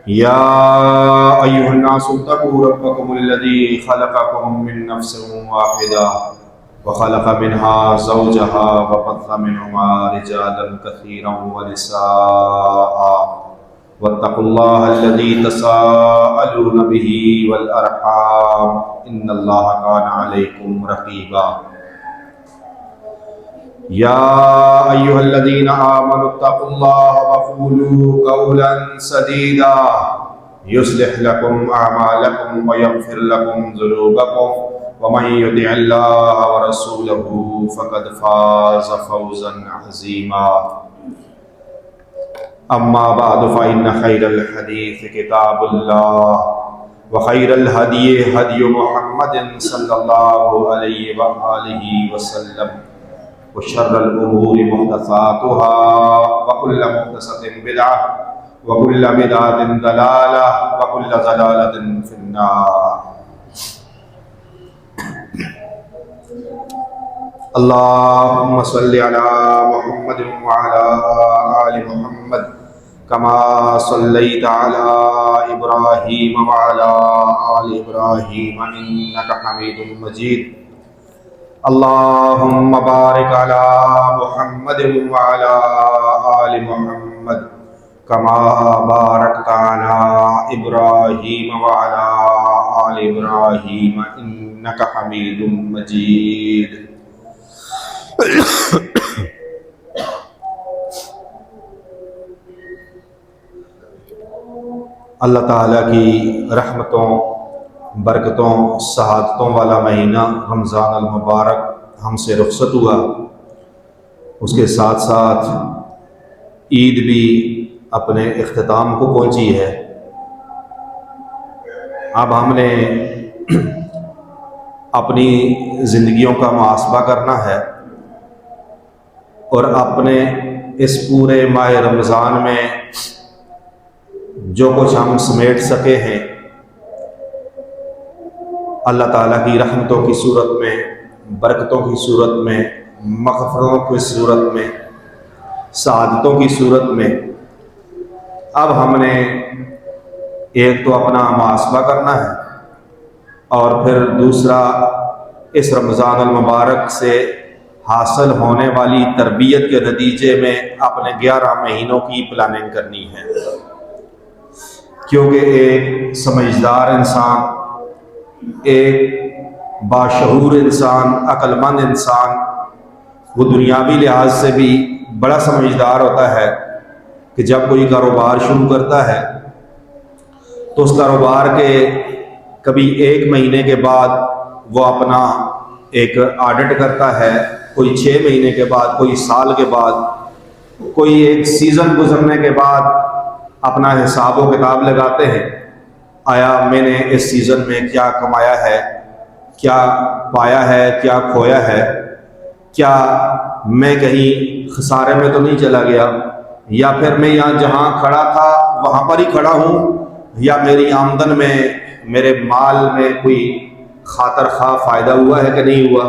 يا أيها الناس اتقوا ربكم الذي خلقكم من نفس واحدة وخلق منها زوجها وبث منهما رجالا كثيرا ونساء واتقوا الله الذي تساءلون به والأرحام إن الله كان عليكم رقيبا يا أيها الذين آمنوا اتقوا الله وقولوا قولا سديدا يصلح لكم أعمالكم ويغفر لكم ذنوبكم ومن يطع الله ورسوله فقد فاز فوزا عظيما أما بعد فإن خير الحديث كتاب الله وخير الهدي هدي محمد صلى الله عليه وآله وسلم وشر الأمور محدثاتها وكل محدثة بدعة وكل بدعة ضلالة وكل ضلالة في النار. اللهم صل على محمد وعلى آل محمد كما صليت على إبراهيم وعلى آل إبراهيم إنك حميد مجيد. اللهم بارك على محمد وعلى آل محمد كما باركت على إبراهيم وعلى آل إبراهيم إنك حميد مجيد. اللہ تعالیٰ کی رحمتوں، برکتوں، سعادتوں والا مہینہ رمضان المبارک ہم سے رخصت ہوا. اس کے ساتھ ساتھ عید بھی اپنے اختتام کو پہنچی ہے. اب ہم نے اپنی زندگیوں کا محاسبہ کرنا ہے اور اپنے اس پورے ماہ رمضان میں جو کچھ ہم سمیٹ سکے ہیں اللہ تعالیٰ کی رحمتوں کی صورت میں، برکتوں کی صورت میں، مغفرتوں کی صورت میں، سعادتوں کی صورت میں، اب ہم نے ایک تو اپنا محاسبہ کرنا ہے اور پھر دوسرا اس رمضان المبارک سے حاصل ہونے والی تربیت کے نتیجے میں اپنے 11 مہینوں کی پلاننگ کرنی ہے. کیونکہ ایک سمجھدار انسان، ایک باشعور انسان، عقل مند انسان وہ دنیاوی لحاظ سے بھی بڑا سمجھدار ہوتا ہے کہ جب کوئی کاروبار شروع کرتا ہے تو اس کاروبار کے کبھی 1 مہینے کے بعد وہ اپنا ایک آڈٹ کرتا ہے، کوئی 6 مہینے کے بعد، کوئی سال کے بعد، کوئی ایک سیزن گزرنے کے بعد اپنا حساب و کتاب لگاتے ہیں. آیا میں نے اس سیزن میں کیا کمایا ہے، کیا پایا ہے، کیا کھویا ہے، کیا میں کہیں خسارے میں تو نہیں چلا گیا، یا پھر میں یہاں جہاں کھڑا تھا وہاں پر ہی کھڑا ہوں، یا میری آمدن میں، میرے مال میں کوئی خاطر خواہ فائدہ ہوا ہے کہ نہیں ہوا.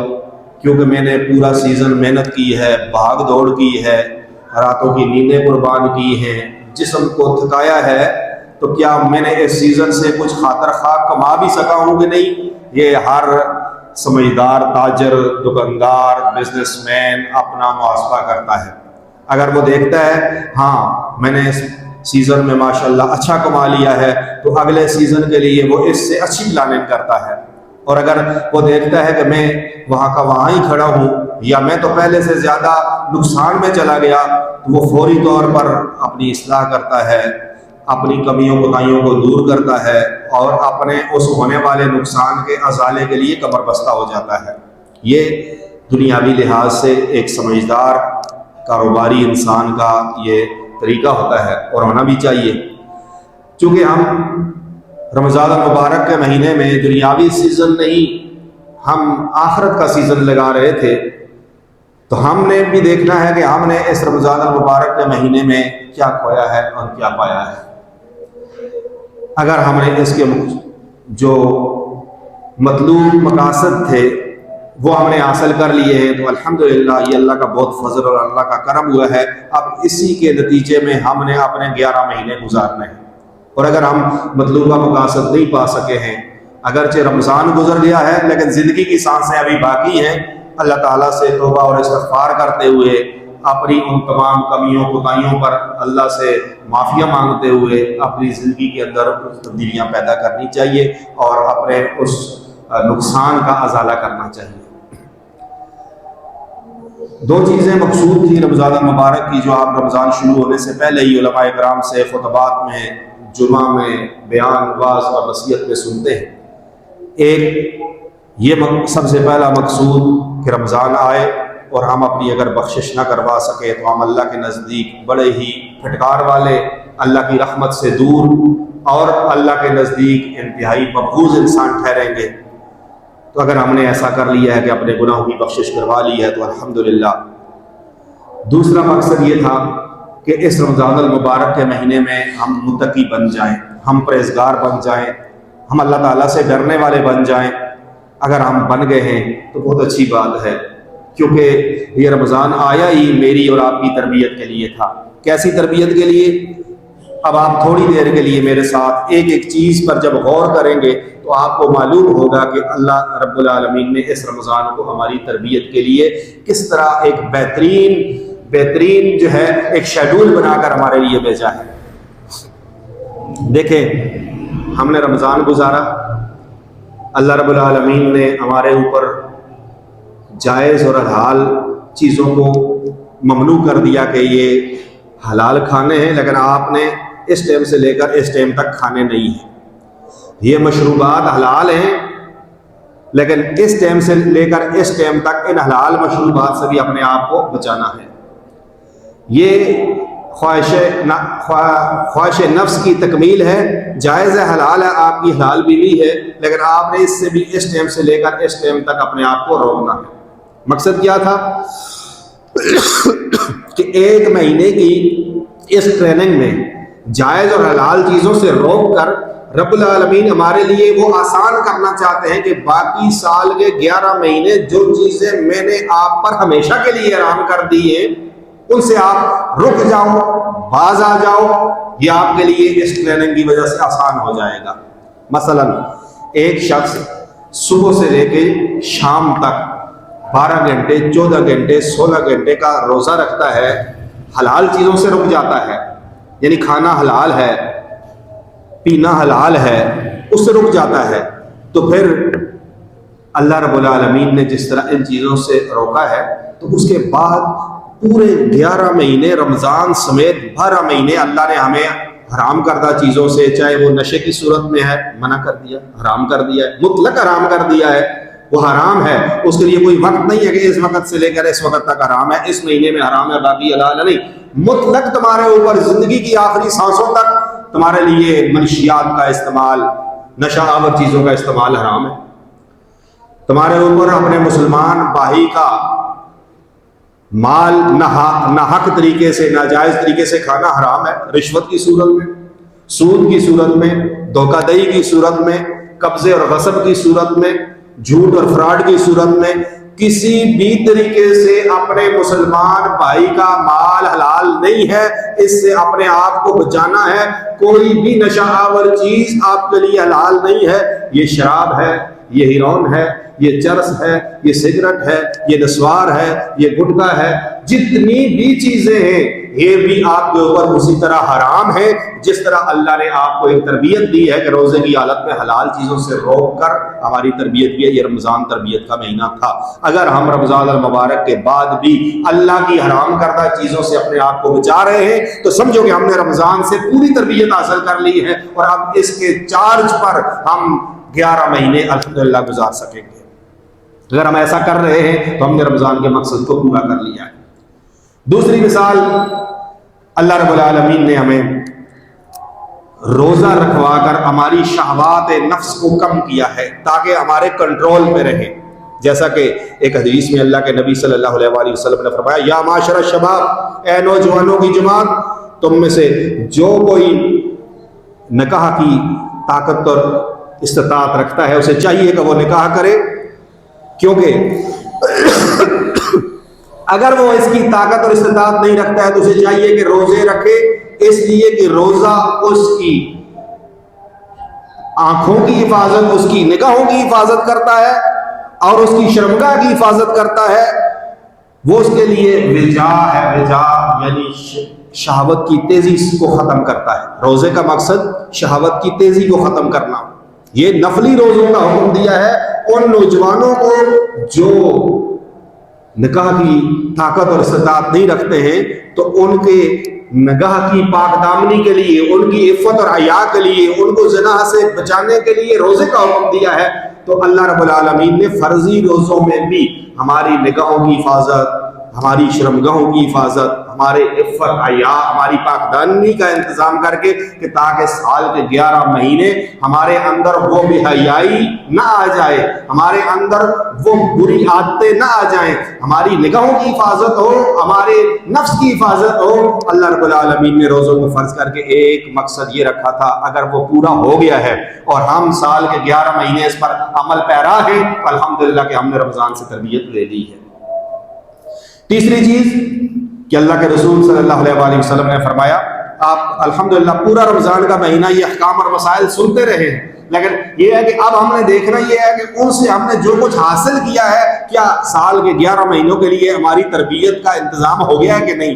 کیونکہ میں نے پورا سیزن محنت کی ہے، بھاگ دوڑ کی ہے، راتوں کی نیندیں قربان کی ہیں، جسم کو تھکایا ہے، تو کیا میں نے اس سیزن سے کچھ خاطر خواہ کما بھی سکا ہوں کہ نہیں؟ یہ ہر سمجھدار تاجر، دکاندار، بزنس مین اپنا محاسبہ کرتا ہے. اگر وہ دیکھتا ہے ہاں میں نے اس سیزن میں ماشاءاللہ اچھا کما لیا ہے تو اگلے سیزن کے لیے وہ اس سے اچھی پلاننگ کرتا ہے. اور اگر وہ دیکھتا ہے کہ میں وہاں کا وہاں ہی کھڑا ہوں یا میں تو پہلے سے زیادہ نقصان میں چلا گیا تو وہ فوری طور پر اپنی اصلاح کرتا ہے، اپنی کمیوں کوتاہیوں کو دور کرتا ہے اور اپنے اس ہونے والے نقصان کے ازالے کے لیے کمر بستہ ہو جاتا ہے. یہ دنیاوی لحاظ سے ایک سمجھدار کاروباری انسان کا یہ طریقہ ہوتا ہے اور ہونا بھی چاہیے. چونکہ ہم رمضان المبارک کے مہینے میں دنیاوی سیزن نہیں، ہم آخرت کا سیزن لگا رہے تھے، تو ہم نے بھی دیکھنا ہے کہ ہم نے اس رمضان المبارک کے مہینے میں کیا کھویا ہے اور کیا پایا ہے. اگر ہم نے اس کے جو مطلوب مقاصد تھے وہ ہم نے حاصل کر لیے ہیں تو الحمدللہ یہ اللہ کا بہت فضل اور اللہ کا کرم ہوا ہے. اب اسی کے نتیجے میں ہم نے اپنے 11 مہینے گزارنے ہیں. اور اگر ہم مطلوبہ مقاصد نہیں پا سکے ہیں، اگرچہ رمضان گزر گیا ہے لیکن زندگی کی سانسیں ابھی باقی ہیں، اللہ تعالیٰ سے توبہ اور استغفار کرتے ہوئے، اپنی ان تمام کمیوں کوتاہیوں پر اللہ سے معافیہ مانگتے ہوئے اپنی زندگی کے اندر تبدیلیاں پیدا کرنی چاہیے اور اپنے اس نقصان کا ازالہ کرنا چاہیے۔ دو چیزیں مقصود تھی رمضان المبارک کی جو آپ رمضان شروع ہونے سے پہلے ہی علماء کرام سے خطبات میں، جمعہ میں، بیان، واعظ اور نصیحت میں سنتے ہیں۔ ایک یہ سب سے پہلا مقصود کہ رمضان آئے اور ہم اپنی اگر بخشش نہ کروا سکے تو ہم اللہ کے نزدیک بڑے ہی پھٹکار والے، اللہ کی رحمت سے دور اور اللہ کے نزدیک انتہائی مبغوض انسان ٹھہریں گے۔ تو اگر ہم نے ایسا کر لیا ہے کہ اپنے گناہوں کی بخشش کروا لی ہے تو الحمدللہ۔ دوسرا مقصد یہ تھا کہ اس رمضان المبارک کے مہینے میں ہم متقی بن جائیں، ہم پرہیزگار بن جائیں، ہم اللہ تعالیٰ سے ڈرنے والے بن جائیں۔ اگر ہم بن گئے ہیں تو بہت اچھی بات ہے، کیونکہ یہ رمضان آیا ہی میری اور آپ کی تربیت کے لیے تھا۔ کیسی تربیت کے لیے؟ اب آپ تھوڑی دیر کے لیے میرے ساتھ ایک ایک چیز پر جب غور کریں گے تو آپ کو معلوم ہوگا کہ اللہ رب العالمین نے اس رمضان کو ہماری تربیت کے لیے کس طرح ایک بہترین جو ہے ایک شیڈول بنا کر ہمارے لیے بھیجا ہے۔ دیکھیں، ہم نے رمضان گزارا، اللہ رب العالمین نے ہمارے اوپر جائز اور حلال چیزوں کو ممنوع کر دیا کہ یہ حلال کھانے ہیں، لیکن آپ نے اس ٹائم سے لے کر اس ٹائم تک کھانے نہیں ہیں۔ یہ مشروبات حلال ہیں، لیکن اس ٹائم سے لے کر اس ٹائم تک ان حلال مشروبات سے بھی اپنے آپ کو بچانا ہے۔ یہ خواہش نفس کی تکمیل ہے، جائز ہے، حلال ہے، آپ کی حلال بیوی ہے، لیکن آپ نے اس سے بھی اس ٹائم سے لے کر اس ٹائم تک اپنے آپ کو روکنا ہے۔ مقصد کیا تھا کہ ایک مہینے کی اس ٹریننگ میں جائز اور حلال چیزوں سے روک کر رب العالمین ہمارے لیے وہ آسان کرنا چاہتے ہیں کہ باقی سال کے 11 مہینے جو چیزیں میں نے آپ پر ہمیشہ کے لیے حرام کر دی ہیں ان سے آپ رک جاؤ، باز آ جاؤ۔ یہ آپ کے لیے اس ٹریننگ کی وجہ سے آسان ہو جائے گا۔ مثلا ایک شخص صبح سے لے کے شام تک 12 گھنٹے، 14 گھنٹے، 16 گھنٹے کا روزہ رکھتا ہے، حلال چیزوں سے رک جاتا ہے، یعنی کھانا حلال ہے، پینا حلال ہے، اس سے رک جاتا ہے، تو پھر اللہ رب العالمین نے جس طرح ان چیزوں سے روکا ہے تو اس کے بعد پورے 11 مہینے رمضان سمیت 12 مہینے اللہ نے ہمیں حرام کردہ چیزوں سے، چاہے وہ نشے کی صورت میں ہے منع کر دیا، حرام کر دیا ہے، مطلق حرام کر دیا ہے، وہ حرام ہے، اس کے لیے کوئی وقت نہیں ہے کہ اس وقت سے لے کر اس وقت تک حرام ہے، اس مہینے میں حرام ہے باقی حلال ہے، نہیں، مطلق تمہارے اوپر زندگی کی آخری سانسوں تک تمہارے لیے منشیات کا استعمال، نشہ آور چیزوں کا استعمال حرام ہے۔ تمہارے اوپر اپنے مسلمان بھائی کا مال ناحق طریقے سے، ناجائز طریقے سے کھانا حرام ہے، رشوت کی صورت میں، سود کی صورت میں، دھوکہ دہی کی صورت میں، قبضے اور غصب کی صورت میں، جھوٹ اور فراڈ کی صورت میں، کسی بھی طریقے سے اپنے مسلمان بھائی کا مال حلال نہیں ہے، اس سے اپنے آپ کو بچانا ہے۔ کوئی بھی نشہ آور چیز آپ کے لیے حلال نہیں ہے، یہ شراب ہے، یہ ہیروئن ہے، یہ چرس ہے، یہ سگریٹ ہے، یہ نسوار ہے، یہ گٹکا ہے، جتنی بھی چیزیں ہیں یہ بھی آپ کے اوپر اسی طرح حرام ہے جس طرح اللہ نے آپ کو ایک تربیت دی ہے کہ روزے کی حالت میں حلال چیزوں سے روک کر ہماری تربیت کی ہے۔ یہ رمضان تربیت کا مہینہ تھا۔ اگر ہم رمضان المبارک کے بعد بھی اللہ کی حرام کردہ چیزوں سے اپنے آپ کو بچا رہے ہیں تو سمجھو کہ ہم نے رمضان سے پوری تربیت حاصل کر لی ہے، اور اب اس کے چارج پر ہم 11 مہینے الحمدللہ گزار سکیں گے۔ اگر ہم ایسا کر رہے ہیں تو ہم نے رمضان کے مقصد کو پورا کر لیا ہے۔ دوسری مثال، اللہ رب العالمین نے ہمیں روزہ رکھوا کر ہماری شہوات نفس کو کم کیا ہے تاکہ ہمارے کنٹرول میں رہے۔ جیسا کہ ایک حدیث میں اللہ کے نبی صلی اللہ علیہ وآلہ وسلم نے فرمایا، یا معاشر الشباب، اے نوجوانوں کی جماعت، تم میں سے جو کوئی نکاح کی طاقت اور استطاعت رکھتا ہے اسے چاہیے کہ وہ نکاح کرے، کیونکہ اگر وہ اس کی طاقت اور استطاعت نہیں رکھتا ہے تو اسے چاہیے کہ روزے رکھے، اس لیے کہ روزہ اس کی آنکھوں کی حفاظت، اس کی نگاہوں کی حفاظت کرتا ہے اور اس کی شرمگاہ کی حفاظت کرتا ہے، وہ اس کے لیے وجا ہے۔ وجا یعنی شہوت کی تیزی کو ختم کرتا ہے۔ روزے کا مقصد شہوت کی تیزی کو ختم کرنا۔ یہ نفلی روزوں کا حکم دیا ہے ان نوجوانوں کو جو نکاح کی طاقت اور استطاعت نہیں رکھتے ہیں، تو ان کے نگاہ کی پاک دامنی کے لیے، ان کی عفت اور حیا کے لیے، ان کو زنا سے بچانے کے لیے روزے کا حکم دیا ہے۔ تو اللہ رب العالمین نے فرضی روزوں میں بھی ہماری نگاہوں کی حفاظت، ہماری شرمگاہوں کی حفاظت، ہمارے عفت حیا، ہماری پاک دامنی کا انتظام کر کے کہ تاکہ سال کے 11 مہینے ہمارے اندر وہ بے حیائی نہ آ جائے، ہمارے اندر وہ بری عادتیں نہ آ جائیں، ہماری نگاہوں کی حفاظت ہو، ہمارے نفس کی حفاظت ہو۔ اللہ رب العالمین نے روزوں کو فرض کر کے ایک مقصد یہ رکھا تھا، اگر وہ پورا ہو گیا ہے اور ہم سال کے 11 مہینے اس پر عمل پیرا ہیں، الحمدللہ کہ ہم نے رمضان سے تربیت لے لی ہے۔ تیسری چیز کہ اللہ کے رسول صلی اللہ علیہ وآلہ وسلم نے فرمایا، آپ الحمدللہ پورا رمضان کا مہینہ یہ احکام اور مسائل سنتے رہے ہیں، لیکن یہ ہے کہ اب ہم نے دیکھنا یہ ہے کہ ان سے ہم نے جو کچھ حاصل کیا ہے، کیا سال کے 11 مہینوں کے لیے ہماری تربیت کا انتظام ہو گیا ہے کہ نہیں۔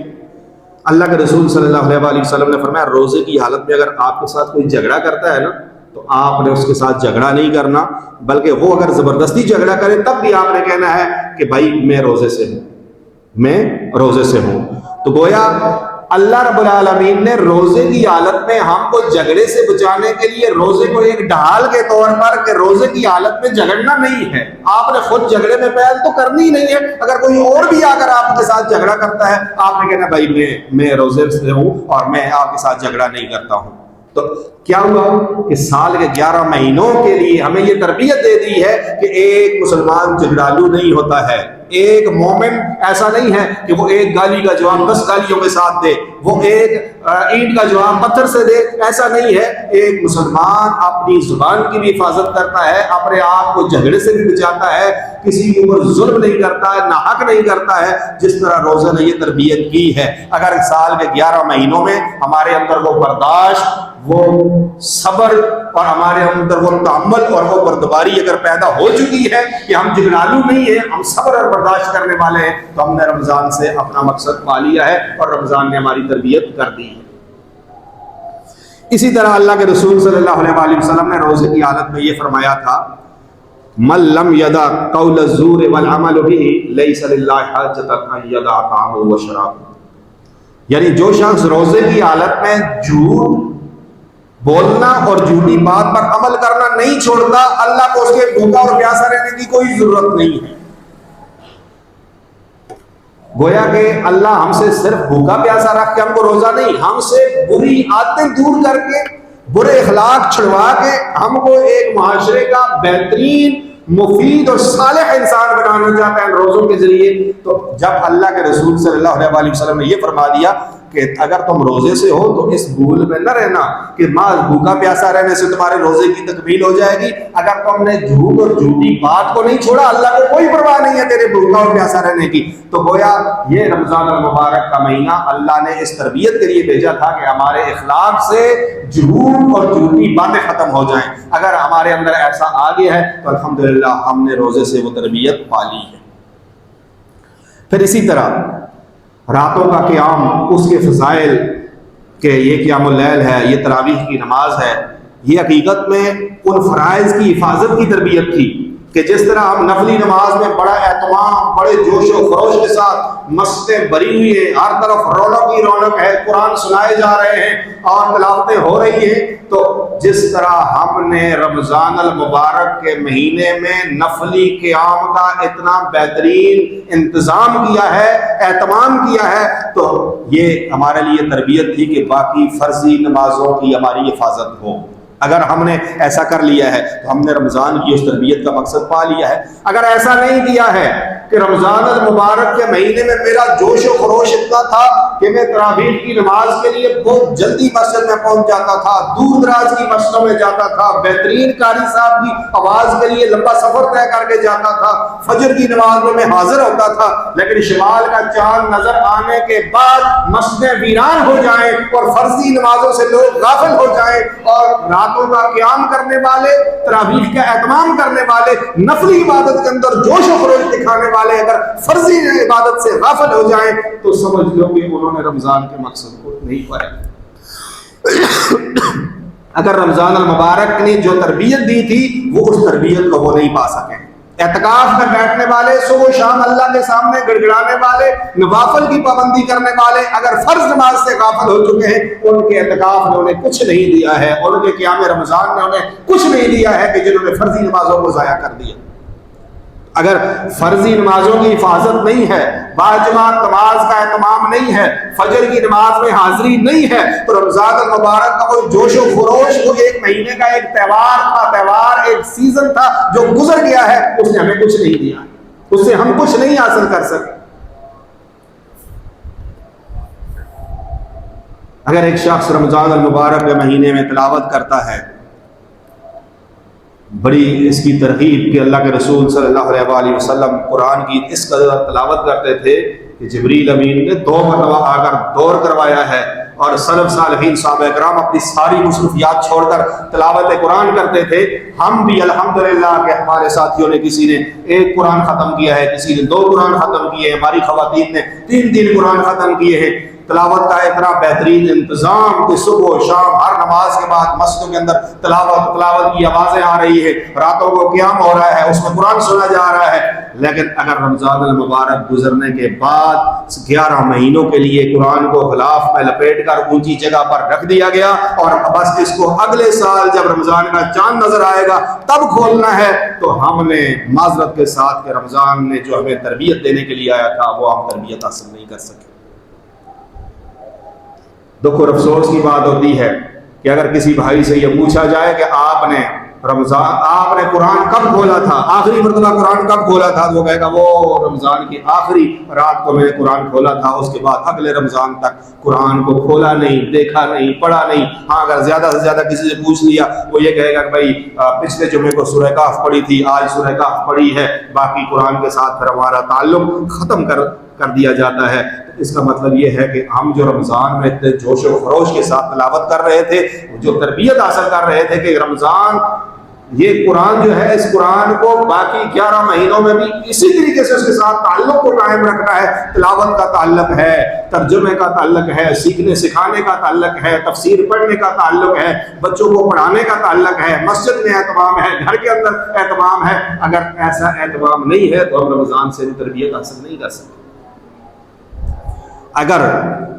اللہ کے رسول صلی اللہ علیہ وآلہ وسلم نے فرمایا، روزے کی حالت میں اگر آپ کے ساتھ کوئی جھگڑا کرتا ہے نا، تو آپ نے اس کے ساتھ جھگڑا نہیں کرنا، بلکہ وہ اگر زبردستی جھگڑا کرے تب بھی آپ نے کہنا ہے کہ بھائی میں روزے سے ہوں، میں روزے سے ہوں۔ تو گویا اللہ رب العالمین نے روزے کی حالت میں ہم کو جھگڑے سے بچانے کے لیے روزے کو ایک ڈھال کے طور پر کہ روزے کی حالت میں جھگڑنا نہیں ہے، آپ نے خود جھگڑے میں پہل تو کرنی نہیں ہے۔ اگر کوئی اور بھی آ کر آپ کے ساتھ جھگڑا کرتا ہے، آپ نے کہنا بھائی میں روزے سے ہوں اور میں آپ کے ساتھ جھگڑا نہیں کرتا ہوں۔ تو کیا ہوا کہ سال کے 11 مہینوں کے لیے ہمیں یہ تربیت دے دی ہے کہ ایک مسلمان جھگڑالو نہیں ہوتا ہے، ایک مومن ایسا نہیں ہے کہ وہ ایک گالی کا جواب 10 گالیوں کے ساتھ دے، وہ ایک اینٹ کا جواب پتھر سے دے، ایسا نہیں ہے۔ ایک مسلمان اپنی زبان کی بھی حفاظت کرتا ہے، اپنے آپ کو جھگڑے سے بھی بچاتا ہے، کسی کے اوپر ظلم نہیں کرتا ہے، ناحق نہیں کرتا ہے، جس طرح روزہ نے یہ تربیت کی ہے۔ اگر سال کے 11 مہینوں میں ہمارے اندر وہ برداشت، وہ صبر اور ہمارے اندر وہ تحمل اور وہ بردباری اگر پیدا ہو چکی ہے کہ ہم جھگڑالو نہیں ہیں، ہم صبر اور برداشت کرنے والے ہیں، تو ہم نے رمضان سے اپنا مقصد پا لیا ہے اور رمضان نے ہماری تربیت کر دی ہے۔ اسی طرح اللہ کے رسول صلی اللہ علیہ وآلہ وسلم نے روزے کی حالت میں یہ فرمایا تھا، من لم یدع قول الزور والعمل به لیس للہ حاجۃ ان یدع طعامہ وشرابہ، یعنی جو شخص روزے کی حالت میں جھوٹ بولنا اور جھوٹی بات پر عمل کرنا نہیں چھوڑتا، اللہ کو اس کے بھوکا اور پیاسا رہنے کی کوئی ضرورت نہیں ہے۔ گویا کہ اللہ ہم سے صرف بھوکا پیاسا رکھ کے ہم کو روزہ نہیں، ہم سے بری عادتیں دور کر کے، برے اخلاق چھڑوا کے ہم کو ایک معاشرے کا بہترین، مفید اور صالح انسان بنانا چاہتا ہے روزوں کے ذریعے۔ تو جب اللہ کے رسول صلی اللہ علیہ وآلہ وسلم نے یہ فرما دیا کہ اگر تم روزے سے ہو تو اس بھول میں نہ رہنا کہ بھوکا پیاسا رہنے سے تمہارے روزے کی تکمیل ہو جائے گی۔ اگر تم نے جھوٹ اور جھوٹی بات کو نہیں چھوڑا، اللہ کو کوئی پرواہ نہیں ہے تیرے بھوکا اور پیاسا رہنے کی۔ تو گویا یہ رمضان المبارک کا مہینہ اللہ نے اس تربیت کے لیے بھیجا تھا کہ ہمارے اخلاق سے جھوٹ اور جھوٹی باتیں ختم ہو جائیں۔ اگر ہمارے اندر ایسا آ گیا ہے تو الحمدللہ ہم نے روزے سے وہ تربیت پا لی ہے۔ پھر اسی طرح راتوں کا قیام، اس کے فضائل کہ یہ قیام اللیل ہے، یہ تراویح کی نماز ہے، یہ حقیقت میں ان فرائض کی حفاظت کی تربیت تھی کہ جس طرح ہم نفلی نماز میں بڑا اہتمام، بڑے جوش و خروش کے ساتھ مسجدیں بھری ہوئی ہیں، ہر طرف رونق ہی رونق ہے، قرآن سنائے جا رہے ہیں اور تلاوتیں ہو رہی ہیں، تو جس طرح ہم نے رمضان المبارک کے مہینے میں نفلی قیام کا اتنا بہترین انتظام کیا ہے، اہتمام کیا ہے، تو یہ ہمارے لیے تربیت تھی کہ باقی فرضی نمازوں کی ہماری حفاظت ہو۔ اگر ہم نے ایسا کر لیا ہے تو ہم نے رمضان کی اس تربیت کا مقصد پا لیا ہے۔ اگر ایسا نہیں کیا ہے کہ رمضان المبارک کے مہینے میں میرا جوش و خروش اتنا تھا کہ میں تراویح کی نماز کے لیے بہت جلدی مسجد میں پہنچ جاتا تھا، دور دراز کی مسجدوں میں جاتا تھا، بہترین قاری صاحب کی آواز کے لیے لمبا سفر طے کر کے جاتا تھا، فجر کی نماز میں حاضر ہوتا تھا، لیکن شمال کا چاند نظر آنے کے بعد مسجدیں ویران ہو جائیں اور فرضی نمازوں سے لوگ غافل ہو جائیں اور راتوں کا قیام کرنے والے، تراویح کا اہتمام کرنے والے، نفلی عبادت کے اندر جوش و خروش دکھانے والے اگر فرضی عبادت سے غافل ہو جائیں تو سمجھ لو کہ انہوں نے رمضان کے مقصد کو نہیں پایا۔ اگر رمضان المبارک نے جو تربیت دی تھی وہ اس تربیت کو وہ نہیں پا سکے۔ اعتکاف میں بیٹھنے والے، صبح و شام اللہ کے سامنے گڑ گڑانے والے، نوافل کی پابندی کرنے والے اگر فرض نماز سے غافل ہو چکے ہیں، ان کے اعتکاف نے انہیں کچھ نہیں دیا ہے، ان کے قیام رمضان نے انہیں کچھ نہیں دیا ہے کہ جنہوں نے فرضی نمازوں کو ضائع کر دیا۔ اگر فرضی نمازوں کی حفاظت نہیں ہے، باجماعت نماز کا اہتمام نہیں ہے، فجر کی نماز میں حاضری نہیں ہے، تو رمضان المبارک کا کوئی جوش و خروش، وہ ایک مہینے کا ایک تہوار ایک سیزن تھا جو گزر گیا ہے، اس نے ہمیں کچھ نہیں دیا، اس سے ہم کچھ نہیں حاصل کر سکے۔ اگر ایک شخص رمضان المبارک کے مہینے میں تلاوت کرتا ہے، بڑی اس کی ترغیب کہ اللہ کے رسول صلی اللہ علیہ وآلہ وسلم قرآن کی اس قدر تلاوت کرتے تھے کہ جبریل امین نے 2 مرتبہ آ کر دور کروایا ہے، اور سلف صالحین صحابہ کرام اپنی ساری مصروفیات چھوڑ کر تلاوت قرآن کرتے تھے۔ ہم بھی الحمدللہ کہ ہمارے ساتھیوں نے کسی نے 1 قرآن ختم کیا ہے، کسی نے 2 قرآن ختم کیے ہیں، ہماری خواتین نے 3 قرآن ختم کیے ہیں۔ تلاوت کا اتنا بہترین انتظام کہ صبح و شام ہر نماز کے بعد مسجدوں کے اندر تلاوت کی آوازیں آ رہی ہے، راتوں کو قیام ہو رہا ہے، اس میں قرآن سنا جا رہا ہے۔ لیکن اگر رمضان المبارک گزرنے کے بعد 11 مہینوں کے لیے قرآن کو غلاف میں لپیٹ کر اونچی جگہ پر رکھ دیا گیا اور بس اس کو اگلے سال جب رمضان کا چاند نظر آئے گا تب کھولنا ہے، تو ہم نے معذرت کے ساتھ کہ رمضان نے جو ہمیں تربیت دینے کے لیے آیا تھا وہ ہم تربیت حاصل نہیں کر سکے۔ دکھ اور افسوس کی بات ہوتی ہے کہ اگر کسی بھائی سے یہ پوچھا جائے کہ آپ نے قرآن کب کھولا تھا، آخری مرتبہ قرآن کب کھولا تھا، تو وہ کہے گا وہ رمضان کی آخری رات کو میں نے قرآن کھولا تھا، اس کے بعد اگلے رمضان تک قرآن کو کھولا نہیں، دیکھا نہیں، پڑھا نہیں۔ ہاں اگر زیادہ سے زیادہ کسی سے پوچھ لیا وہ یہ کہے گا کہ بھائی پچھلے جمعے کو سورہ کہف پڑھی تھی، آج سورہ کہف پڑھی ہے، باقی قرآن کے ساتھ پھر ہمارا تعلق ختم کر دیا جاتا ہے۔ اس کا مطلب یہ ہے کہ ہم جو رمضان میں اتنے جوش و خروش کے ساتھ تلاوت کر رہے تھے، جو تربیت حاصل کر رہے تھے کہ رمضان یہ قرآن جو ہے، اس قرآن کو باقی 11 مہینوں میں بھی اسی طریقے سے اس کے ساتھ تعلق کو قائم رکھنا ہے۔ تلاوت کا تعلق ہے، ترجمے کا تعلق ہے، سیکھنے سکھانے کا تعلق ہے، تفسیر پڑھنے کا تعلق ہے، بچوں کو پڑھانے کا تعلق ہے، مسجد میں اہتمام ہے، گھر کے اندر اہتمام ہے۔ اگر ایسا اہتمام نہیں ہے تو ہم رمضان سے بھی تربیت حاصل نہیں کر سکتے۔ اگر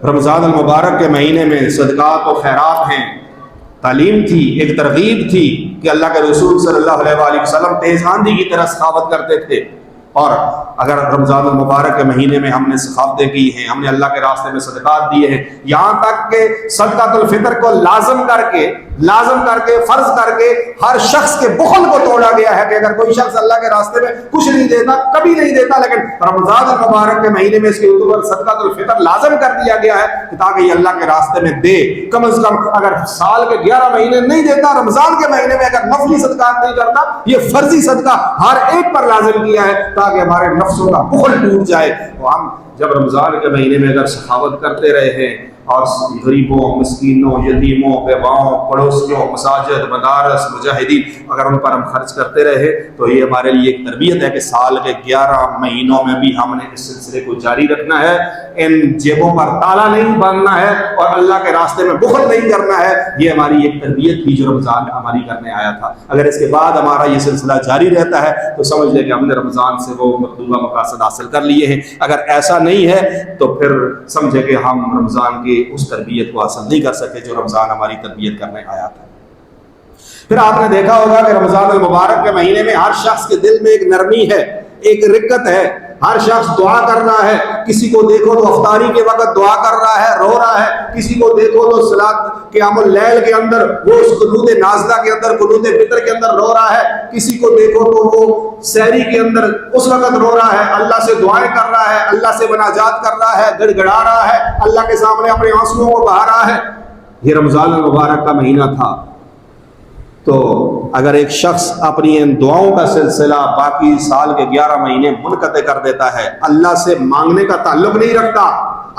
رمضان المبارک کے مہینے میں صدقات و خیرات ہیں، تعلیم تھی، ایک ترغیب تھی کہ اللہ کے رسول صلی اللہ علیہ وآلہ وسلم تیز آندھی کی طرح سخاوت کرتے تھے، اور اگر رمضان المبارک کے مہینے میں ہم نے سخاوتیں کی ہیں، ہم نے اللہ کے راستے میں صدقات دیے ہیں، یہاں تک کہ صدقۃ الفطر کو لازم کر کے فرض کر کے ہر شخص کے بخل کو توڑا گیا ہے کہ اگر کوئی شخص اللہ کے راستے میں کچھ نہیں دیتا، کبھی نہیں دیتا، لیکن رمضان المبارک کے مہینے میں اس کے اوپر صدقۃ الفطر لازم کر دیا گیا ہے تاکہ یہ اللہ کے راستے میں دے۔ کم از کم اگر سال کے 11 مہینے نہیں دیتا، رمضان کے مہینے میں اگر نفلی صدقات نہیں کرتا، یہ فرضی صدقہ ہر ایک پر لازم کیا ہے تاکہ ہمارے نفسوں کا بخل ٹوٹ جائے۔ تو ہم جب رمضان کے مہینے میں اگر سخاوت کرتے رہے ہیں اور غریبوں، مسکینوں، یتیموں، بیواؤں، پڑوسیوں، مساجد، مدارس، مجاہدین اگر ان پر ہم خرچ کرتے رہے تو یہ ہمارے لیے ایک تربیت ہے کہ سال کے 11 مہینوں میں بھی ہم نے اس سلسلے کو جاری رکھنا ہے، ان جیبوں پر تالا نہیں باندھنا ہے اور اللہ کے راستے میں بخل نہیں کرنا ہے۔ یہ ہماری ایک تربیت تھی جو رمضان ہماری کرنے آیا تھا۔ اگر اس کے بعد ہمارا یہ سلسلہ جاری رہتا ہے تو سمجھ لیں کہ ہم نے رمضان سے وہ مطلوبہ مقاصد حاصل کر لیے ہیں۔ اگر ایسا نہیں ہے تو پھر سمجھے کہ ہم رمضان کی اس تربیت کو حاصل نہیں کر سکے جو رمضان ہماری تربیت کرنے آیا تھا۔ پھر آپ نے دیکھا ہوگا کہ رمضان المبارک کے مہینے میں ہر شخص کے دل میں ایک نرمی ہے، ایک رقت ہے، ہر شخص دعا کر رہا ہے، کسی کو دیکھو تو افطاری کے وقت دعا کر رہا ہے، رو رہا ہے، کسی کو دیکھو تو صلاۃ قیام اللیل کے اندر وہ اس قنوت نازلہ کے اندر، قنوت فطر کے اندر رو رہا ہے، کسی کو دیکھو تو وہ سحری کے اندر اس وقت رو رہا ہے، اللہ سے دعائیں کر رہا ہے، اللہ سے مناجات کر رہا ہے، گڑ گڑا رہا ہے، اللہ کے سامنے اپنے آنسوؤں کو بہا رہا ہے۔ یہ رمضان المبارک کا مہینہ تھا۔ تو اگر ایک شخص اپنی ان دعاؤں کا سلسلہ باقی سال کے 11 مہینے منقطع کر دیتا ہے، اللہ سے مانگنے کا تعلق نہیں رکھتا،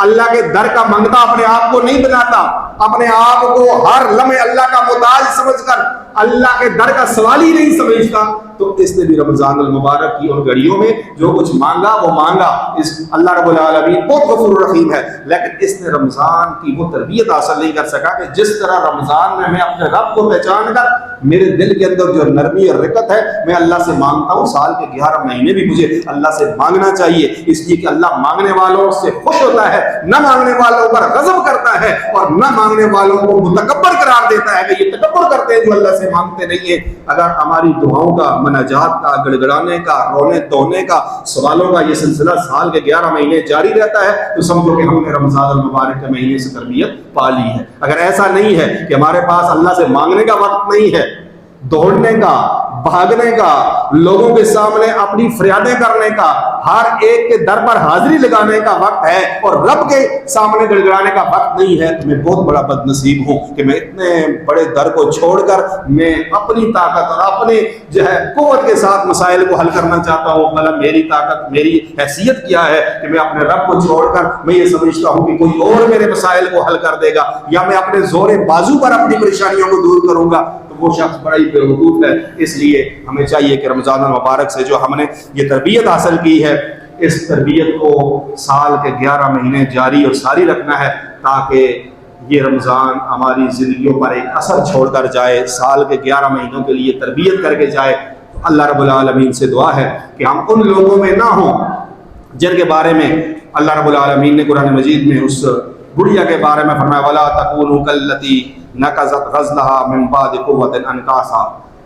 اللہ کے در کا منگتا اپنے آپ کو نہیں بناتا، اپنے آپ کو ہر لمحے اللہ کا محتاج سمجھ کر اللہ کے در کا سوال ہی نہیں سمجھتا، تو اس نے بھی رمضان المبارک کی ان گھڑیوں میں جو کچھ مانگا وہ مانگا۔ اس اللہ رب العالمین بہت غفور رحیم ہے، لیکن اس نے رمضان کی وہ تربیت حاصل نہیں کر سکا کہ جس طرح رمضان میں اپنے رب کو پہچان کر میرے دل کے اندر جو نرمی اور رقت ہے میں اللہ سے مانگتا ہوں، سال کے 11 مہینے بھی مجھے اللہ سے مانگنا چاہیے، اس لیے کہ اللہ مانگنے والوں سے خوش ہوتا ہے، نہ مانگنے والوں پر غضب کرتا ہے، اور نہ مانگنے والوں کو متکبر قرار دیتا ہے کہ یہ تکبر کرتے ہیں جو اللہ سے مانگتے نہیں ہیں۔ اگر ہماری دعاؤں کا، مناجات کا، گڑ گڑانے کا، رونے دھونے کا، سوالوں کا یہ سلسلہ سال کے 11 مہینے جاری رہتا ہے تو سمجھو کہ ہم نے رمضان المبارک کے مہینے سے تربیت پا لی ہے۔ اگر ایسا نہیں ہے کہ ہمارے پاس اللہ سے مانگنے کا وقت نہیں ہے، دوڑنے کا، بھاگنے کا، لوگوں کے سامنے اپنی فریادیں کرنے کا، ہر ایک کے در پر حاضری لگانے کا وقت ہے، اور رب کے سامنے گڑگڑانے کا وقت نہیں ہے، تو میں بہت بڑا بد نصیب ہوں کہ میں اتنے بڑے در کو چھوڑ کر میں اپنی طاقت اور اپنے جو ہے قوت کے ساتھ مسائل کو حل کرنا چاہتا ہوں۔ بھلا میری طاقت، میری حیثیت کیا ہے کہ میں اپنے رب کو چھوڑ کر میں یہ سمجھتا ہوں کہ کوئی اور میرے مسائل کو حل کر دے گا، یا میں اپنے زور بازو پر اپنی پریشانیوں کو دور کروں گا، وہ شخص بڑا ہی بیوقوف ہے۔ اس لیے ہمیں چاہیے کہ رمضان المبارک سے جو ہم نے یہ تربیت حاصل کی ہے، اس تربیت کو سال کے 11 مہینے جاری اور ساری رکھنا ہے، تاکہ یہ رمضان ہماری زندگیوں پر ایک اثر چھوڑ کر جائے، سال کے 11 مہینوں کے لیے تربیت کر کے جائے۔ اللہ رب العالمین سے دعا ہے کہ ہم ان لوگوں میں نہ ہوں جن کے بارے میں اللہ رب العالمین نے قرآن مجید میں اس بڑھیا کے بارے میں فرمایا، وَلَا تَكُونُوا كَالَّتِي نَقَضَتْ غَزْلَهَا مِن بَعْدِ قُوَّةٍ أَنْكَاثًا۔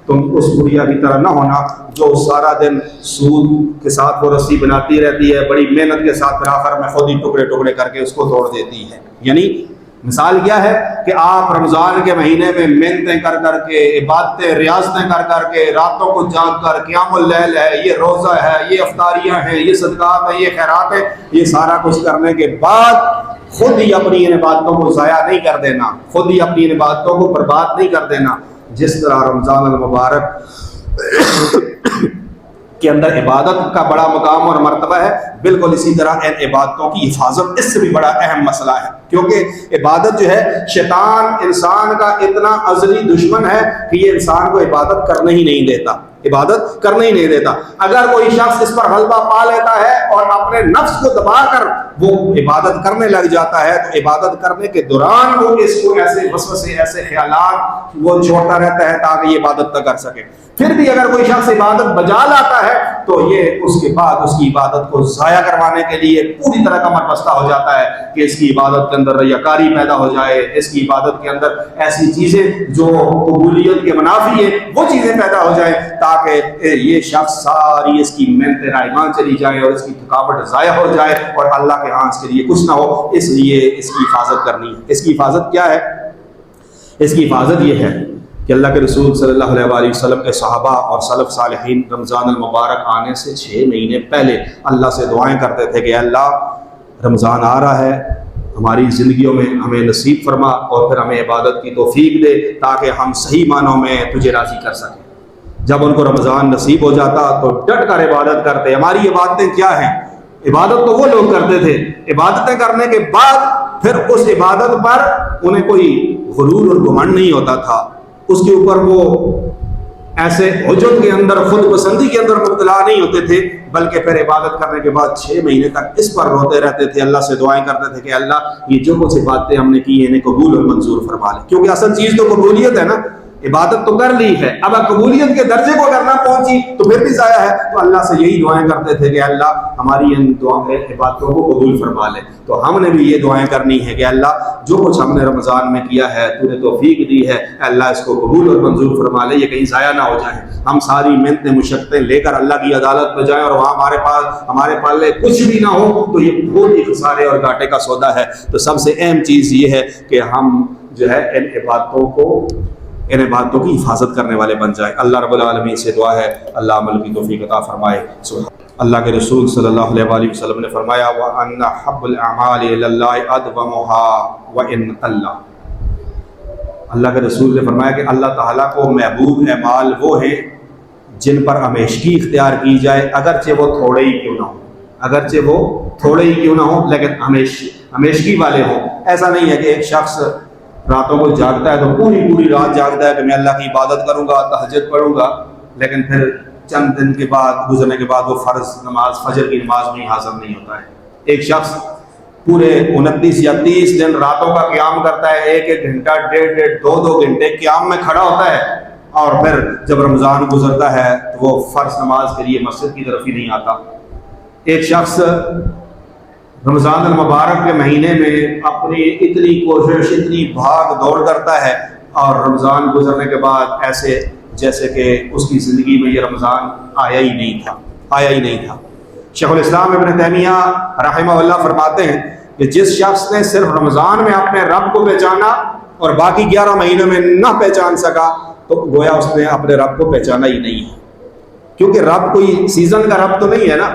تم اس بڑھیا کی طرح نہ ہونا جو سارا دن سود کے ساتھ وہ رسی بناتی رہتی ہے، بڑی محنت کے ساتھ پھر آخر میں خود ہی ٹکڑے ٹکڑے کر کے اس کو توڑ دیتی ہے۔ یعنی مثال کیا ہے کہ آپ رمضان کے مہینے میں محنتیں کر کر کے، عبادتیں، ریاضتیں کر کر کے، راتوں کو جاگ کر، قیام اللیل ہے، یہ روزہ ہے، یہ افطاریاں ہیں، یہ صدقات ہیں، یہ خیرات ہیں، یہ سارا کچھ کرنے کے بعد خود ہی اپنی ان عبادتوں کو ضائع نہیں کر دینا، خود ہی اپنی ان عبادتوں کو برباد نہیں کر دینا۔ جس طرح رمضان المبارک کے اندر عبادت کا بڑا مقام اور مرتبہ ہے، بالکل اسی طرح ان عبادتوں کی حفاظت اس سے بھی بڑا اہم مسئلہ ہے، کیونکہ عبادت جو ہے شیطان انسان کا اتنا ازلی دشمن ہے کہ یہ انسان کو عبادت کرنے ہی نہیں دیتا، عبادت کرنے ہی نہیں دیتا۔ اگر کوئی شخص اس پر غلبہ پا لیتا ہے اور اپنے نفس کو دبا کر وہ عبادت کرنے لگ جاتا ہے، تو عبادت کرنے کے دوران وہ اس کو ایسے وسوسے، ایسے خیالات وہ چھوڑتا رہتا ہے تاکہ یہ عبادت نہ کر سکے۔ پھر بھی اگر کوئی شخص عبادت بجا لاتا ہے تو یہ اس کے بعد اس کی عبادت کو ضائع کروانے کے لیے پوری طرح کمر بستہ ہو جاتا ہے کہ اس کی عبادت کے اندر ریاکاری پیدا ہو جائے، اس کی عبادت کے اندر ایسی چیزیں جو قبولیت کے منافی ہیں وہ چیزیں پیدا ہو جائیں، تاکہ یہ شخص ساری اس کی محنت رائگان چلی جائے اور اس کی تھکاوٹ ضائع ہو جائے اور اللہ کے ہاں اس کے لیے کچھ نہ ہو۔ اس لیے اس کی حفاظت کرنی ہے۔ اس کی حفاظت کیا ہے؟ اس کی حفاظت یہ ہے کہ اللہ کے رسول صلی اللہ علیہ وسلم کے صحابہ اور سلف صالحین رمضان المبارک آنے سے 6 مہینے پہلے اللہ سے دعائیں کرتے تھے کہ اللہ رمضان آ رہا ہے، ہماری زندگیوں میں ہمیں نصیب فرما اور پھر ہمیں عبادت کی توفیق دے تاکہ ہم صحیح معنوں میں تجھے راضی کر سکیں۔ جب ان کو رمضان نصیب ہو جاتا تو ڈٹ کر عبادت کرتے۔ ہماری عبادتیں کیا ہیں؟ عبادت تو وہ لوگ کرتے تھے، عبادتیں کرنے کے بعد پھر اس عبادت پر انہیں کوئی غرور اور گھمنڈ نہیں ہوتا تھا، اس کے اوپر وہ ایسے عجب کے اندر، خود پسندی کے اندر مبتلا نہیں ہوتے تھے، بلکہ پھر عبادت کرنے کے بعد 6 مہینے تک اس پر روتے رہتے تھے، اللہ سے دعائیں کرتے تھے کہ اللہ یہ جو کچھ باتیں ہم نے کی ہیں انہیں قبول اور منظور فرما لے، کیونکہ اصل چیز تو قبولیت ہے نا۔ عبادت تو کر لی ہے، اب قبولیت کے درجے کو اگر نہ پہنچی تو پھر بھی ضائع ہے۔ تو اللہ سے یہی دعائیں کرتے تھے کہ اللہ ہماری ان عبادتوں کو قبول فرما لے۔ تو ہم نے بھی یہ دعائیں کرنی ہے کہ اللہ جو کچھ ہم نے رمضان میں کیا ہے، تو نے توفیق دی ہے، اللہ اس کو قبول اور منظور فرما لے، یہ کہیں ضائع نہ ہو جائیں۔ ہم ساری محنتیں مشقتیں لے کر اللہ کی عدالت میں جائیں اور وہاں ہمارے پالے کچھ بھی نہ ہو، تو یہ بہت ہی خسارے اور گھاٹے کا سودا ہے۔ تو سب سے اہم چیز یہ ہے کہ ہم جو ہے ان عبادتوں کی حفاظت کرنے والے بن جائیں۔ اللہ رب العالمین سے دعا ہے اللہ عمل کی توفیق عطا فرمائے۔ اللہ کے رسول صلی اللہ علیہ وآلہ وسلم نے فرمایا وَأَنَّ حَبُّ الْأَعْمَالِ إِلَى اللَّهِ أَدْوَمُهَا وَإِنْ اللَّهِ۔ اللہ کے رسول نے فرمایا کہ اللہ تعالیٰ کو محبوب اعمال وہ ہیں جن پر ہمیشگی اختیار کی جائے، اگرچہ وہ تھوڑے ہی کیوں نہ ہوں، اگرچہ وہ تھوڑے ہی کیوں نہ ہوں لیکن ہمیشگی والے ہوں۔ ایسا نہیں ہے کہ ایک شخص راتوں کو جاگتا ہے تو پوری رات جاگتا ہے کہ میں اللہ کی عبادت کروں گا، تہجد پڑھوں گا، لیکن پھر چند دن کے بعد گزرنے کے بعد وہ فرض نماز فجر کی نماز میں حاضر نہیں ہوتا ہے۔ ایک شخص پورے 29 یا 30 دن راتوں کا قیام کرتا ہے، ایک گھنٹہ، ڈیڑھ دو گھنٹے قیام میں کھڑا ہوتا ہے، اور پھر جب رمضان گزرتا ہے تو وہ فرض نماز کے لیے مسجد کی طرف ہی نہیں آتا۔ ایک شخص رمضان المبارک کے مہینے میں اپنی اتنی کوشش، اتنی بھاگ دوڑ کرتا ہے، اور رمضان گزرنے کے بعد ایسے جیسے کہ اس کی زندگی میں یہ رمضان آیا ہی نہیں تھا۔ شیخ الاسلام ابن تیمیہ رحمہ اللہ فرماتے ہیں کہ جس شخص نے صرف رمضان میں اپنے رب کو پہچانا اور باقی 11 مہینوں میں نہ پہچان سکا تو گویا اس نے اپنے رب کو پہچانا ہی نہیں ہے، کیونکہ رب کوئی سیزن کا رب تو نہیں ہے نا،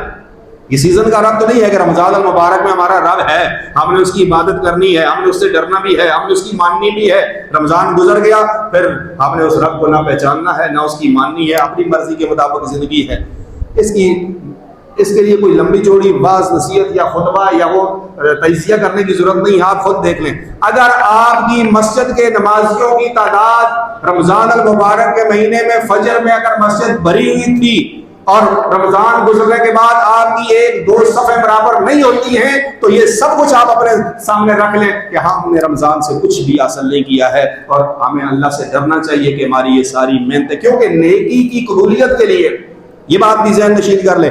یہ سیزن کا رب تو نہیں ہے کہ رمضان المبارک میں ہمارا رب ہے، ہم نے اس کی عبادت کرنی ہے، ہم نے اس سے ڈرنا بھی ہے، ہم نے اس کی ماننی بھی ہے۔ رمضان گزر گیا پھر ہم نے اس رب کو نہ پہچاننا ہے، نہ اس کی ماننی ہے، اپنی مرضی کے مطابق زندگی ہے۔ اس کے لیے کوئی لمبی چوڑی بعض نصیحت یا خطبہ یا وہ تجزیہ کرنے کی ضرورت نہیں، آپ خود دیکھ لیں۔ اگر آپ کی مسجد کے نمازیوں کی تعداد رمضان المبارک کے مہینے میں فجر میں اگر مسجد بھری ہوئی تھی اور رمضان گزرنے کے بعد آپ کی 1-2 صفیں برابر نہیں ہوتی ہیں، تو یہ سب کچھ آپ اپنے سامنے رکھ لیں کہ ہم نے رمضان سے کچھ بھی حاصل نہیں کیا ہے، اور ہمیں اللہ سے ڈرنا چاہیے کہ ہماری یہ ساری محنتیں، کیونکہ نیکی کی قبولیت کے لیے یہ بات بھی ذہن نشین کر لیں،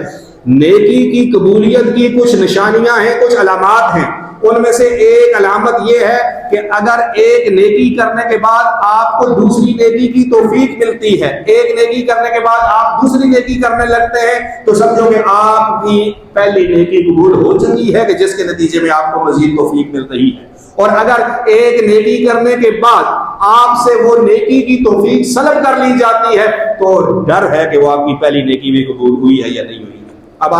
نیکی کی قبولیت کی کچھ نشانیاں ہیں، کچھ علامات ہیں۔ ان میں سے ایک علامت یہ ہے کہ اگر ایک نیکی کرنے کے بعد آپ کو دوسری نیکی کی توفیق ملتی ہے، ایک نیکی کرنے کے بعد آپ دوسری نیکی کرنے لگتے ہیں، تو سمجھو کہ آپ کی پہلی نیکی قبول ہو چکی ہے، کہ جس کے نتیجے میں آپ کو مزید توفیق مل رہی ہے۔ اور اگر ایک نیکی کرنے کے بعد آپ سے وہ نیکی کی توفیق سلب کر لی جاتی ہے، تو ڈر ہے کہ وہ آپ کی پہلی نیکی بھی قبول ہوئی ہے یا نہیں ہوئی ہے۔ اب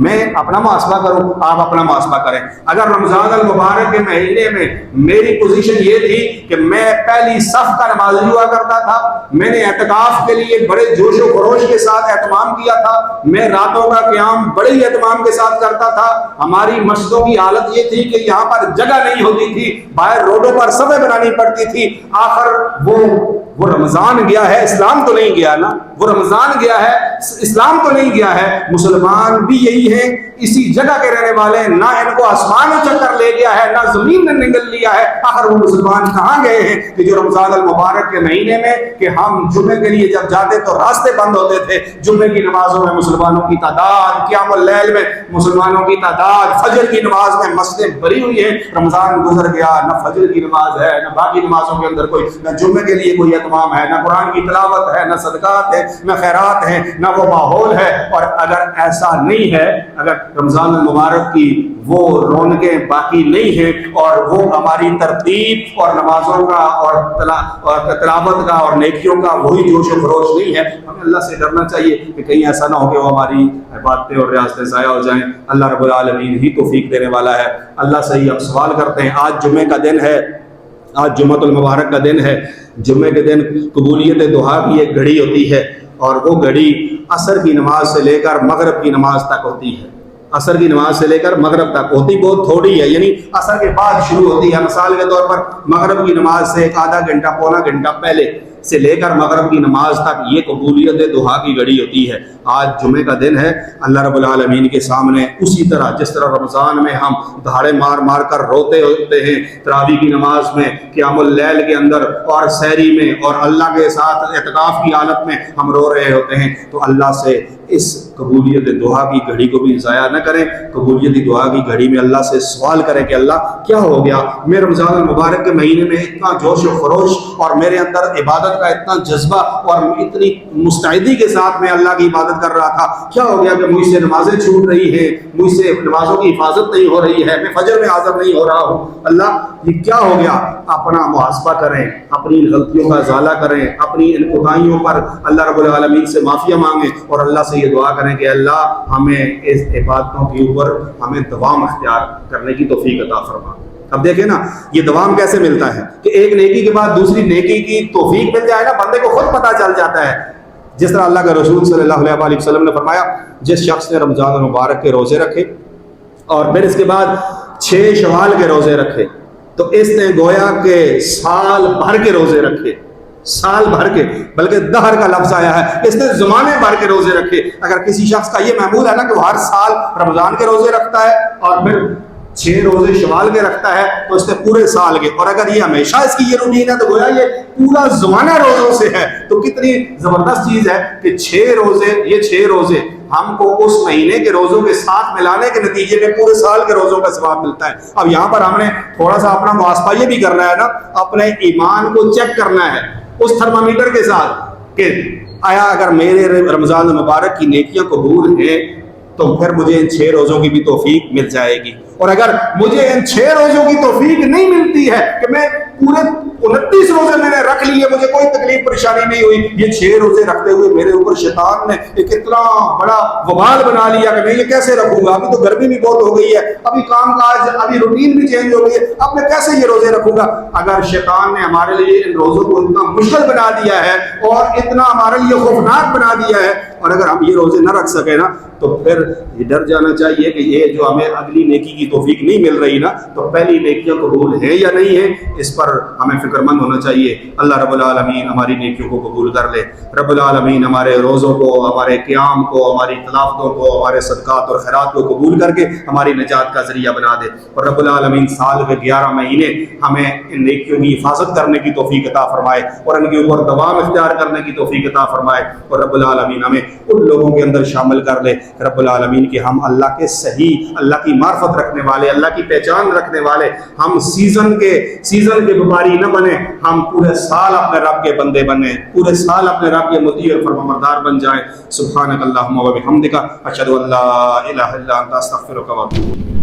میں اپنا محاسبہ کروں، آپ اپنا محاسبہ کریں۔ اگر رمضان المبارک کے مہینے میں میری پوزیشن یہ تھی کہ میں پہلی صف کا نمازی ہوا کرتا تھا، میں نے اعتکاف کے لیے بڑے جوش و خروش کے ساتھ اہتمام کیا تھا، میں راتوں کا قیام بڑے ہی اہتمام کے ساتھ کرتا تھا، ہماری مسجدوں کی حالت یہ تھی کہ یہاں پر جگہ نہیں ہوتی تھی، باہر روڈوں پر صفیں بنانی پڑتی تھی، آخر وہ رمضان گیا ہے، اسلام تو نہیں گیا نا، وہ رمضان گیا ہے، اسلام تو نہیں گیا ہے۔ مسلمان بھی یہی ہیں، اسی جگہ کے رہنے والے ہیں، نہ ان کو آسمان میں چکر لے گیا ہے، نہ زمین میں نگل لیا ہے۔ آخر وہ مسلمان کہاں گئے ہیں کہ جو رمضان المبارک کے مہینے میں کہ ہم جمعے کے لیے جب جاتے تو راستے بند ہوتے تھے، جمعے کی نمازوں میں مسلمانوں کی تعداد، قیام اللیل میں مسلمانوں کی تعداد، فجر کی نماز میں مسجدیں بھری ہوئی ہیں۔ رمضان گزر گیا، نہ فجر کی نماز ہے، نہ باقی نمازوں کے اندر کوئی، نہ جمعے کے لیے کوئی اہتمام ہے، نہ قرآن کی تلاوت ہے، نہ صدقات ہے، نہ خیرات ہے، نہ وہ ماحول ہے۔ اور اگر ایسا نہیں ہے، اگر رمضان المبارک کی وہ رونقیں باقی نہیں ہیں، اور وہ ہماری ترتیب اور نمازوں کا اور تلاوت کا اور نیکیوں کا وہی جوش و خروش نہیں ہے، ہمیں اللہ سے ڈرنا چاہیے کہ کہیں ایسا نہ ہو کہ وہ ہماری عبادتیں اور ریاستیں ضائع ہو جائیں۔ اللہ رب العالمین ہی توفیق دینے والا ہے۔ اللہ سے ہی اب سوال کرتے ہیں، آج جمعے کا دن ہے، آج جمعۃ المبارک کا دن ہے۔ جمعے کے دن قبولیت دعا کی ایک گھڑی ہوتی ہے، اور وہ گھڑی عصر کی نماز سے لے کر مغرب کی نماز تک ہوتی ہے۔ عصر کی نماز سے لے کر مغرب تک ہوتی بہت تھوڑی ہے، یعنی عصر کے بعد شروع ہوتی ہے۔ مثال کے طور پر مغرب کی نماز سے ایک آدھا گھنٹہ پونا گھنٹہ پہلے سے لے کر مغرب کی نماز تک یہ قبولیت دعا کی گھڑی ہوتی ہے۔ آج جمعے کا دن ہے، اللہ رب العالمین کے سامنے اسی طرح جس طرح رمضان میں ہم دھاڑے مار مار کر روتے ہوتے ہیں، تراویح کی نماز میں، قیام اللیل کے اندر اور سحری میں اور اللہ کے ساتھ اعتکاف کی حالت میں ہم رو رہے ہوتے ہیں، تو اللہ سے اس قبولیت دعا کی گھڑی کو بھی ضائع نہ کریں۔ قبولیت دعا کی گھڑی میں اللہ سے سوال کریں کہ اللہ کیا ہو گیا، میں رمضان المبارک کے مہینے میں اتنا جوش و خروش اور میرے اندر عبادت کا اتنا جذبہ اور اتنی مستعدی کے ساتھ میں اللہ کی عبادت کر رہا تھا، کیا ہو گیا کہ مجھ سے نمازیں چھوٹ رہی ہیں، مجھ سے نمازوں کی حفاظت نہیں ہو رہی ہے، میں فجر میں حاضر نہیں ہو رہا ہوں، اللہ یہ کیا ہو گیا؟ اپنا محاسبہ کریں، اپنی غلطیوں کا ازالہ کریں، اپنی ان کوتاہیوں پر اللہ رب العالمین سے معافیہ مانگیں اور اللہ سے یہ دعا کریں کہ اللہ ہمیں اس عبادتوں کے اوپر ہمیں دوام اختیار کرنے کی توفیق عطا فرما۔ اب دیکھیں نا یہ دوام کیسے ملتا ہے کہ ایک نیکی کے بعد دوسری نیکی کی توفیق مل جائے نا، بندے کو خود پتہ چل جاتا ہے۔ جس طرح اللہ کے رسول صلی اللہ علیہ وسلم نے فرمایا، جس شخص نے رمضان المبارک کے روزے رکھے اور پھر اس کے بعد 6 شوال کے روزے رکھے تو اس نے گویا کہ سال بھر کے روزے رکھے، سال بھر کے، بلکہ دہر کا لفظ آیا ہے، اس نے زمانے بھر کے روزے رکھے۔ اگر کسی شخص کا یہ معمول ہے نا کہ وہ ہر سال رمضان کے روزے رکھتا ہے اور پھر 6 روزے شوال کے رکھتا ہے تو اس نے پورے سال کے، اور اگر یہ ہمیشہ اس کی یہ روٹین ہے تو گویا یہ پورا زمانہ روزوں سے ہے، تو کتنی زبردست چیز ہے کہ 6 روزے، یہ 6 روزے ہم کو اس مہینے کے روزوں کے ساتھ ملانے کے نتیجے میں پورے سال کے روزوں کا ثواب ملتا ہے۔ اب یہاں پر ہم نے تھوڑا سا اپنا محاسبہ یہ بھی کرنا ہے نا، اپنے ایمان کو چیک کرنا ہے اس تھرمامیٹر کے ساتھ کہ آیا اگر میرے رمضان المبارک کی نیکیاں قبول ہیں تو پھر مجھے ان 6 روزوں کی بھی توفیق مل جائے گی، اور اگر مجھے ان 6 روزوں کی توفیق نہیں ملتی ہے کہ میں پورے 29 روزے میں نے رکھ لیے، مجھے کوئی تکلیف پریشانی نہیں ہوئی، یہ 6 روزے رکھتے ہوئے میرے اوپر شیطان نے ایک اتنا بڑا وبال بنا لیا کہ میں یہ کیسے رکھوں گا، ابھی تو گرمی بھی بہت ہو گئی ہے، ابھی کام کاج، ابھی روٹین بھی چینج ہو گئی ہے، اب میں کیسے یہ روزے رکھوں گا۔ اگر شیطان نے ہمارے لیے ان روزوں کو اتنا مشکل بنا دیا ہے اور اتنا ہمارے لیے خوفناک بنا دیا ہے، اور اگر ہم یہ روزے نہ رکھ سکے نا تو پھر یہ ڈر جانا چاہیے کہ یہ جو ہمیں اگلی نیکی کی توفیق نہیں مل رہی نا، تو پہلی نیکیاں قبول ہیں یا نہیں ہیں، اس پر ہمیں فکر مند ہونا چاہیے۔ اللہ رب العالمین ہماری نیکیوں کو قبول کر لے، رب العالمین ہمارے روزوں کو، ہمارے قیام کو، ہماری تلاوتوں کو، ہمارے صدقات اور خیرات کو قبول کر کے ہماری نجات کا ذریعہ بنا دے، اور رب العالمین سال کے 11 مہینے ہمیں ان نیکیوں کی حفاظت کرنے کی توفیق عطا فرمائے اور ان کے اوپر دوام اختیار کرنے کی توفیق عطا فرمائے، اور رب العالمین ہمیں ان لوگوں کے اندر شامل کر لے رب العالمین کہ ہم اللہ کے صحیح، اللہ کی معرفت رکھنے والے، اللہ کی پہچان رکھنے والے، ہم سیزن کے وپاری نہ بنے، ہم پورے سال اپنے رب کے بندے بنے، پورے سال اپنے رب کے مطیع اور فرمانبردار بن جائیں۔ سبحانک اللہم و بحمدک، اشہد ان لا الہ الا انت، استغفرک و اتوب الیک۔